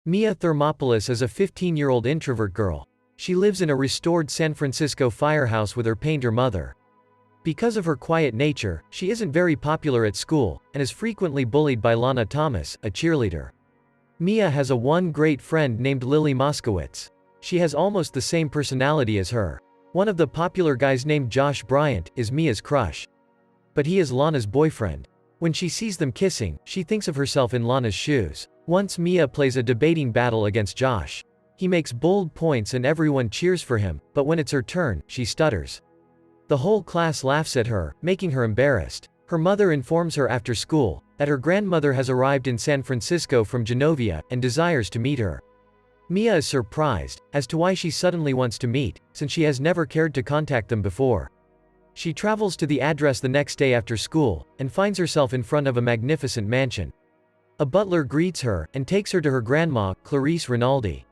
Mia Thermopolis is a 15-year-old introvert girl. She lives in a restored San Francisco firehouse with her painter mother. Because of her quiet nature, she isn't very popular at school, and is frequently bullied by Lana Thomas, a cheerleader. Mia has one great friend named Lily Moskowitz. She has almost the same personality as her. One of the popular guys named Josh Bryant is Mia's crush. But he is Lana's boyfriend. When she sees them kissing, she thinks of herself in Lana's shoes. Once Mia plays a debating battle against Josh. He makes bold points and everyone cheers for him, but when it's her turn, she stutters. The whole class laughs at her, making her embarrassed. Her mother informs her after school that her grandmother has arrived in San Francisco from Genovia and desires to meet her. Mia is surprised as to why she suddenly wants to meet, since she has never cared to contact them before. She travels to the address the next day after school and finds herself in front of a magnificent mansion. A butler greets her and takes her to her grandma, Clarice Rinaldi.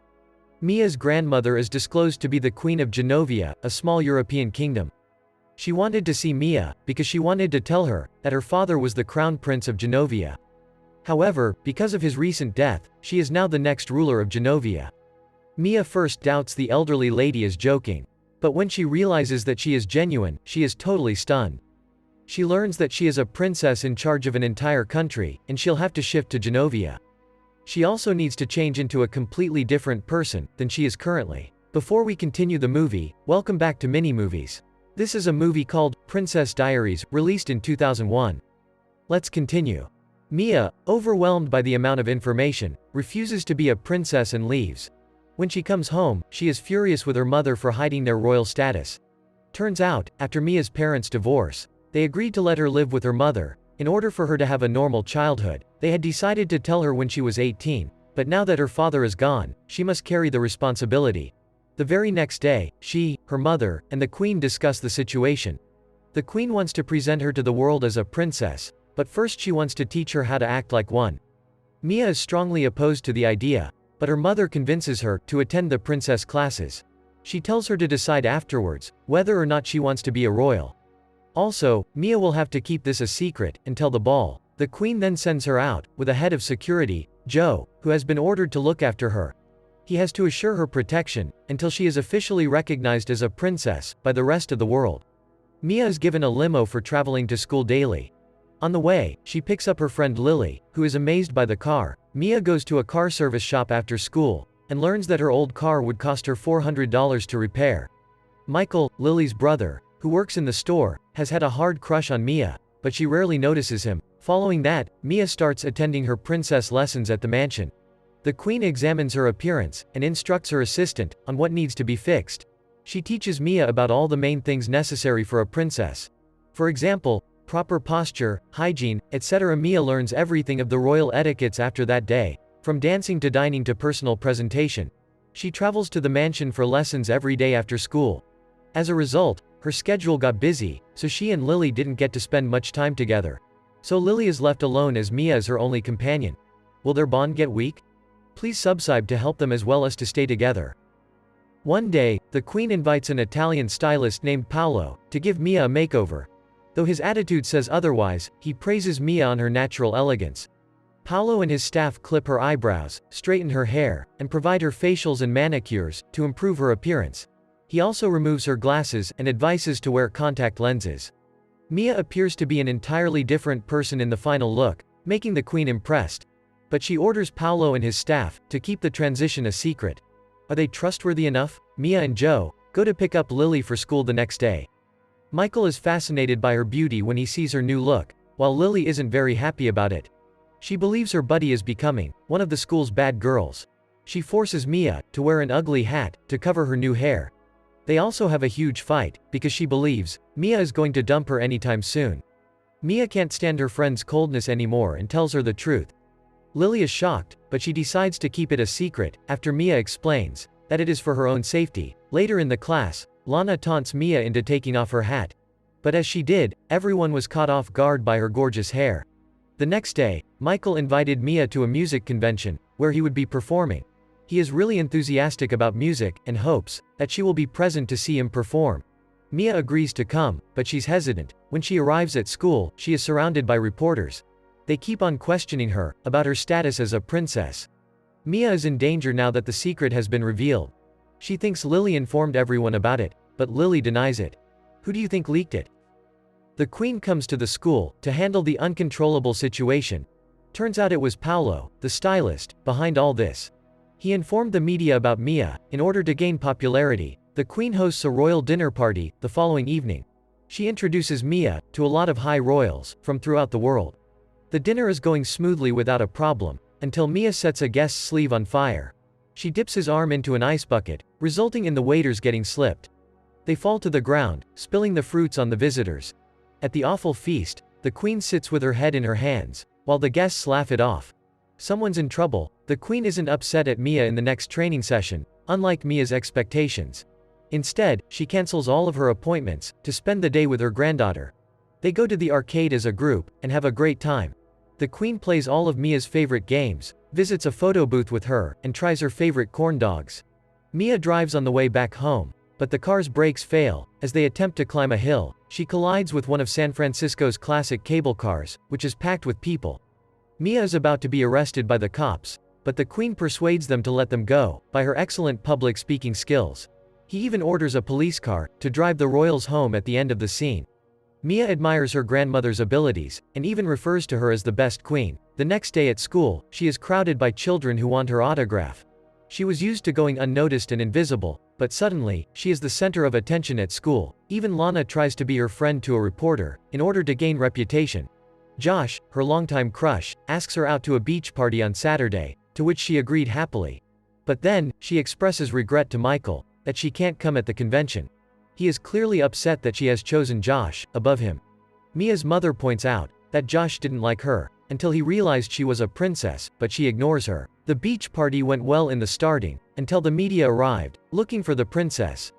Mia's grandmother is disclosed to be the Queen of Genovia, a small European kingdom. She wanted to see Mia because she wanted to tell her that her father was the Crown Prince of Genovia. However, because of his recent death, she is now the next ruler of Genovia. Mia first doubts the elderly lady is joking. But when she realizes that she is genuine, she is totally stunned. She learns that she is a princess in charge of an entire country, and she'll have to shift to Genovia. She also needs to change into a completely different person than she is currently. Before we continue the movie, welcome back to Mini Movies. This is a movie called Princess Diaries, released in 2001. Let's continue. Mia, overwhelmed by the amount of information, refuses to be a princess and leaves. When she comes home, she is furious with her mother for hiding their royal status. Turns out, after Mia's parents' divorce, they agreed to let her live with her mother. In order for her to have a normal childhood, they had decided to tell her when she was 18, but now that her father is gone, she must carry the responsibility. The very next day, she, her mother, and the queen discuss the situation. The queen wants to present her to the world as a princess, but first she wants to teach her how to act like one. Mia is strongly opposed to the idea, but her mother convinces her to attend the princess classes. She tells her to decide afterwards whether or not she wants to be a royal. Also, Mia will have to keep this a secret until the ball. The queen then sends her out with a head of security, Joe, who has been ordered to look after her. He has to assure her protection until she is officially recognized as a princess by the rest of the world. Mia is given a limo for traveling to school daily. On the way, she picks up her friend Lily, who is amazed by the car. Mia goes to a car service shop after school and learns that her old car would cost her $400 to repair. Michael, Lily's brother, who works in the store, has had a hard crush on Mia, but she rarely notices him. Following that, Mia starts attending her princess lessons at the mansion. The queen examines her appearance and instructs her assistant on what needs to be fixed. She teaches Mia about all the main things necessary for a princess. For example, proper posture, hygiene, etc. Mia learns everything of the royal etiquettes after that day, from dancing to dining to personal presentation. She travels to the mansion for lessons every day after school. As a result, her schedule got busy, so she and Lily didn't get to spend much time together. So Lily is left alone as Mia is her only companion. Will their bond get weak? Please subscribe to help them as well as to stay together. One day, the queen invites an Italian stylist named Paolo to give Mia a makeover. Though his attitude says otherwise, he praises Mia on her natural elegance. Paolo and his staff clip her eyebrows, straighten her hair, and provide her facials and manicures to improve her appearance. He also removes her glasses and advises to wear contact lenses. Mia appears to be an entirely different person in the final look, making the queen impressed. But she orders Paolo and his staff to keep the transition a secret. Are they trustworthy enough? Mia and Joe go to pick up Lily for school the next day. Michael is fascinated by her beauty when he sees her new look, while Lily isn't very happy about it. She believes her buddy is becoming one of the school's bad girls. She forces Mia to wear an ugly hat to cover her new hair. They also have a huge fight, because she believes Mia is going to dump her anytime soon. Mia can't stand her friend's coldness anymore and tells her the truth. Lily is shocked, but she decides to keep it a secret after Mia explains that it is for her own safety. Later in the class, Lana taunts Mia into taking off her hat. But as she did, everyone was caught off guard by her gorgeous hair. The next day, Michael invited Mia to a music convention, where he would be performing. He is really enthusiastic about music and hopes that she will be present to see him perform. Mia agrees to come, but she's hesitant. When she arrives at school, she is surrounded by reporters. They keep on questioning her about her status as a princess. Mia is in danger now that the secret has been revealed. She thinks Lily informed everyone about it, but Lily denies it. Who do you think leaked it? The queen comes to the school to handle the uncontrollable situation. Turns out it was Paolo, the stylist, behind all this. He informed the media about Mia. In order to gain popularity, the queen hosts a royal dinner party the following evening. She introduces Mia to a lot of high royals from throughout the world. The dinner is going smoothly without a problem, until Mia sets a guest's sleeve on fire. She dips his arm into an ice bucket, resulting in the waiters getting slipped. They fall to the ground, spilling the fruits on the visitors. At the awful feast, the queen sits with her head in her hands, while the guests laugh it off. Someone's in trouble. The queen isn't upset at Mia in the next training session, unlike Mia's expectations. Instead, she cancels all of her appointments to spend the day with her granddaughter. They go to the arcade as a group and have a great time. The queen plays all of Mia's favorite games, visits a photo booth with her, and tries her favorite corn dogs. Mia drives on the way back home, but the car's brakes fail. As they attempt to climb a hill, she collides with one of San Francisco's classic cable cars, which is packed with people. Mia is about to be arrested by the cops, but the queen persuades them to let them go by her excellent public speaking skills. He even orders a police car to drive the royals home at the end of the scene. Mia admires her grandmother's abilities, and even refers to her as the best queen. The next day at school, she is crowded by children who want her autograph. She was used to going unnoticed and invisible, but suddenly, she is the center of attention at school. Even Lana tries to be her friend to a reporter, in order to gain reputation. Josh, her longtime crush, asks her out to a beach party on Saturday, to which she agreed happily. But then, she expresses regret to Michael, that she can't come at the convention. He is clearly upset that she has chosen Josh, above him. Mia's mother points out, that Josh didn't like her, until he realized she was a princess, but she ignores her. The beach party went well in the starting, until the media arrived, looking for the princess.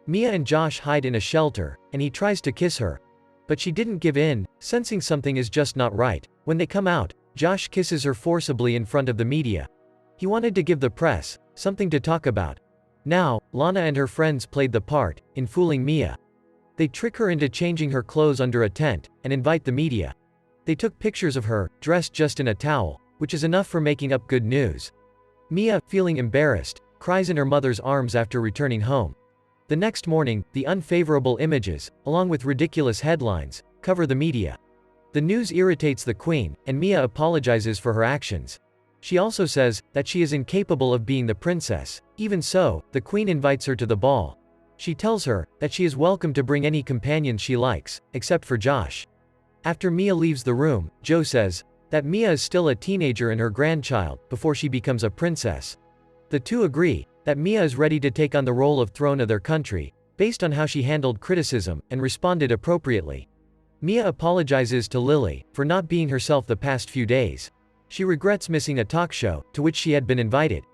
Mia and Josh hide in a shelter, and he tries to kiss her. But she didn't give in, sensing something is just not right. When they come out, Josh kisses her forcibly in front of the media. He wanted to give the press something to talk about. Now, Lana and her friends played the part in fooling Mia. They trick her into changing her clothes under a tent, and invite the media. They took pictures of her, dressed just in a towel, which is enough for making up good news. Mia, feeling embarrassed, cries in her mother's arms after returning home. The next morning, the unfavorable images, along with ridiculous headlines, cover the media. The news irritates the queen, and Mia apologizes for her actions. She also says that she is incapable of being the princess. Even so, the queen invites her to the ball. She tells her that she is welcome to bring any companions she likes, except for Josh. After Mia leaves the room, Joe says that Mia is still a teenager and her grandchild before she becomes a princess. The two agree that Mia is ready to take on the role of throne of their country, based on how she handled criticism and responded appropriately. Mia apologizes to Lily for not being herself the past few days. She regrets missing a talk show to which she had been invited.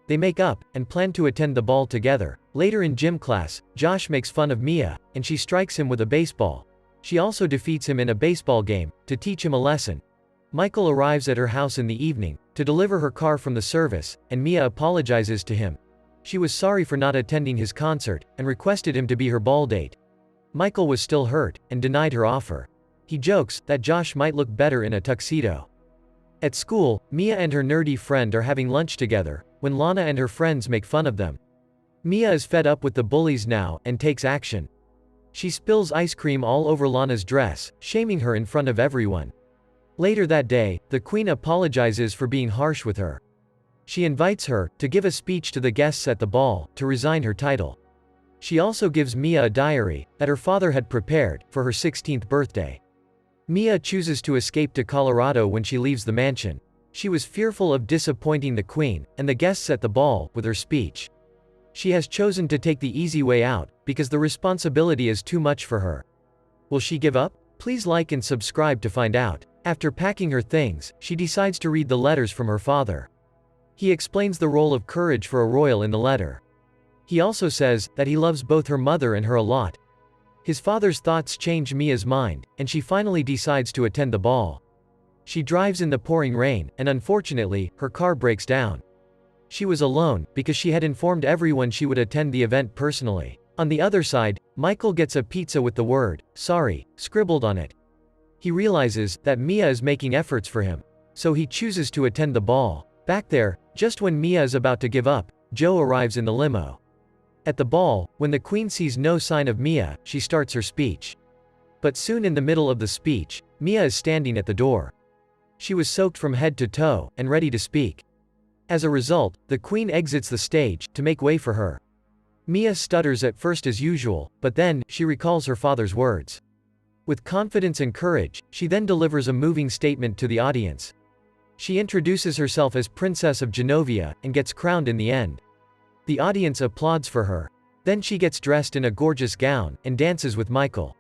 They make up and plan to attend the ball together. Later in gym class, Josh makes fun of Mia, and she strikes him with a baseball. She also defeats him in a baseball game to teach him a lesson. Michael arrives at her house in the evening to deliver her car from the service, and Mia apologizes to him. She was sorry for not attending his concert and requested him to be her ball date. Michael was still hurt and denied her offer. He jokes that Josh might look better in a tuxedo. At school, Mia and her nerdy friend are having lunch together, when Lana and her friends make fun of them. Mia is fed up with the bullies now and takes action. She spills ice cream all over Lana's dress, shaming her in front of everyone. Later that day, the queen apologizes for being harsh with her. She invites her to give a speech to the guests at the ball to resign her title. She also gives Mia a diary that her father had prepared for her 16th birthday. Mia chooses to escape to Colorado when she leaves the mansion. She was fearful of disappointing the queen and the guests at the ball with her speech. She has chosen to take the easy way out because the responsibility is too much for her. Will she give up? Please like and subscribe to find out. After packing her things, she decides to read the letters from her father. He explains the role of courage for a royal in the letter. He also says that he loves both her mother and her a lot. His father's thoughts change Mia's mind, and she finally decides to attend the ball. She drives in the pouring rain, and unfortunately, her car breaks down. She was alone, because she had informed everyone she would attend the event personally. On the other side, Michael gets a pizza with the word, "sorry," scribbled on it. He realizes that Mia is making efforts for him, so he chooses to attend the ball. Back there, Just when Mia is about to give up, Joe arrives in the limo. At the ball, when the queen sees no sign of Mia, she starts her speech. But soon in the middle of the speech, Mia is standing at the door. She was soaked from head to toe, and ready to speak. As a result, the queen exits the stage, to make way for her. Mia stutters at first as usual, but then, she recalls her father's words. With confidence and courage, she then delivers a moving statement to the audience. She introduces herself as Princess of Genovia, and gets crowned in the end. The audience applauds for her. Then she gets dressed in a gorgeous gown, and dances with Michael.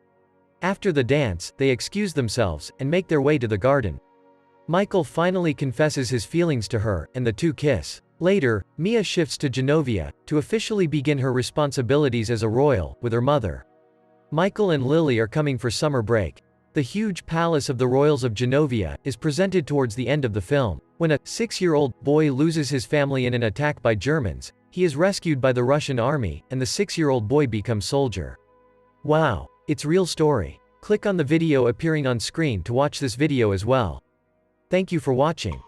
After the dance, they excuse themselves, and make their way to the garden. Michael finally confesses his feelings to her, and the two kiss. Later, Mia shifts to Genovia, to officially begin her responsibilities as a royal, with her mother. Michael and Lily are coming for summer break. The huge palace of the royals of Genovia is presented towards the end of the film. When a 6-year-old boy loses his family in an attack by Germans, he is rescued by the Russian army, and the 6-year-old boy becomes soldier. Wow, it's real story. Click on the video appearing on screen to watch this video as well. Thank you for watching.